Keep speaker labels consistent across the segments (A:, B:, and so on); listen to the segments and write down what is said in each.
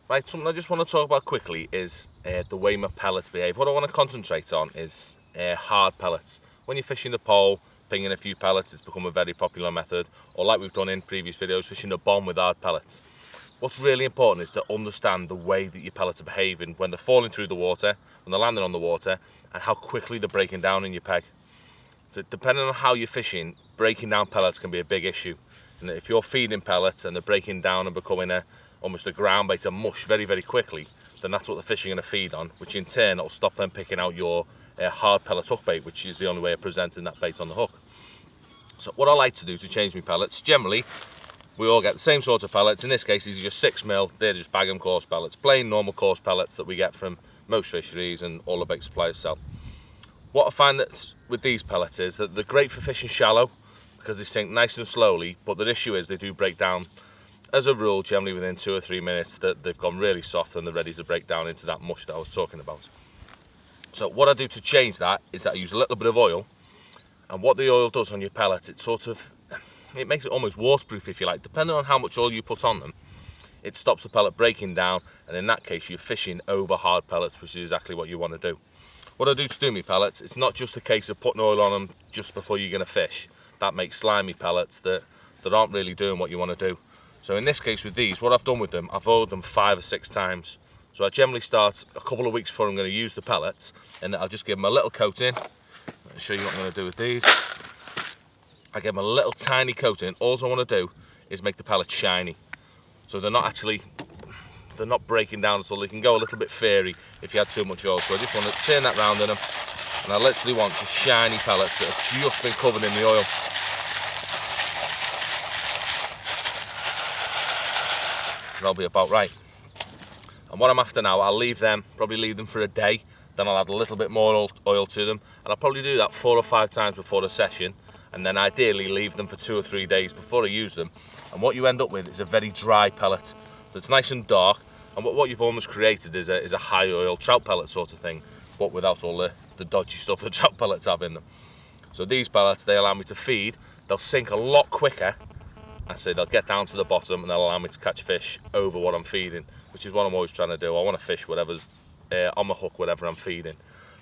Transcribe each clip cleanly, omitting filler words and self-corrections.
A: Right, something I just want to talk about quickly is the way my pellets behave. What I want to concentrate on is hard pellets. When you're fishing the pole, pinging a few pellets, it's become a very popular method, or like we've done in previous videos, fishing the bomb with hard pellets. What's really important is to understand the way that your pellets are behaving when they're falling through the water, when they're landing on the water, and how quickly they're breaking down in your peg. So depending on how you're fishing, breaking down pellets can be a big issue. And if you're feeding pellets and they're breaking down and becoming almost a ground bait, a mush very, very quickly, then that's what the fish are going to feed on, which in turn will stop them picking out your hard pellet hook bait, which is the only way of presenting that bait on the hook. So what I like to do to change my pellets, generally, we all get the same sort of pellets. In this case, these are just 6mm, they're just bag and coarse pellets, plain normal coarse pellets that we get from most fisheries and all the bait suppliers sell. What I find that with these pellets is that they're great for fishing shallow because they sink nice and slowly, but the issue is they do break down, as a rule, generally within 2 or 3 minutes that they've gone really soft and they're ready to break down into that mush that I was talking about. So what I do to change that is that I use a little bit of oil, and what the oil does on your pellets, it makes it almost waterproof, if you like. Depending on how much oil you put on them, it stops the pellet breaking down, and in that case you're fishing over hard pellets, which is exactly what you want to do. What I do to my pellets, it's not just a case of putting oil on them just before you're going to fish. That makes slimy pellets that aren't really doing what you want to do. So in this case with these, what I've done with them, I've oiled them 5 or 6 times. So I generally start a couple of weeks before I'm going to use the pellets, and I'll just give them a little coating. I'll show you what I'm going to do with these. I give them a little tiny coating. All I want to do is make the pellets shiny. So they're not breaking down at all. They can go a little bit fairy if you had too much oil. So I just want to turn that round in them, and I literally want just shiny pellets that have just been covered in the oil. That'll be about right. And what I'm after now, probably leave them for a day, then I'll add a little bit more oil to them, and I'll probably do that 4 or 5 times before the session, and then ideally leave them for 2 or 3 days before I use them. And what you end up with is a very dry pellet. So it's nice and dark, and what you've almost created is a high oil trout pellet sort of thing, but without all the dodgy stuff that trout pellets have in them. So these pellets, they allow me to feed, they'll sink a lot quicker. I say they'll get down to the bottom and they'll allow me to catch fish over what I'm feeding, which is what I'm always trying to do. I want to fish whatever's on the hook, whatever I'm feeding.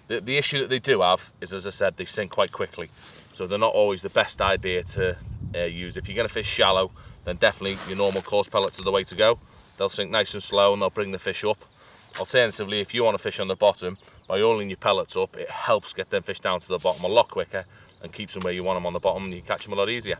A: The issue that they do have is, as I said, they sink quite quickly. So they're not always the best idea to use. If you're going to fish shallow, then definitely your normal coarse pellets are the way to go. They'll sink nice and slow and they'll bring the fish up. Alternatively, if you want to fish on the bottom, by oiling your pellets up, it helps get them fish down to the bottom a lot quicker and keeps them where you want them on the bottom, and you catch them a lot easier.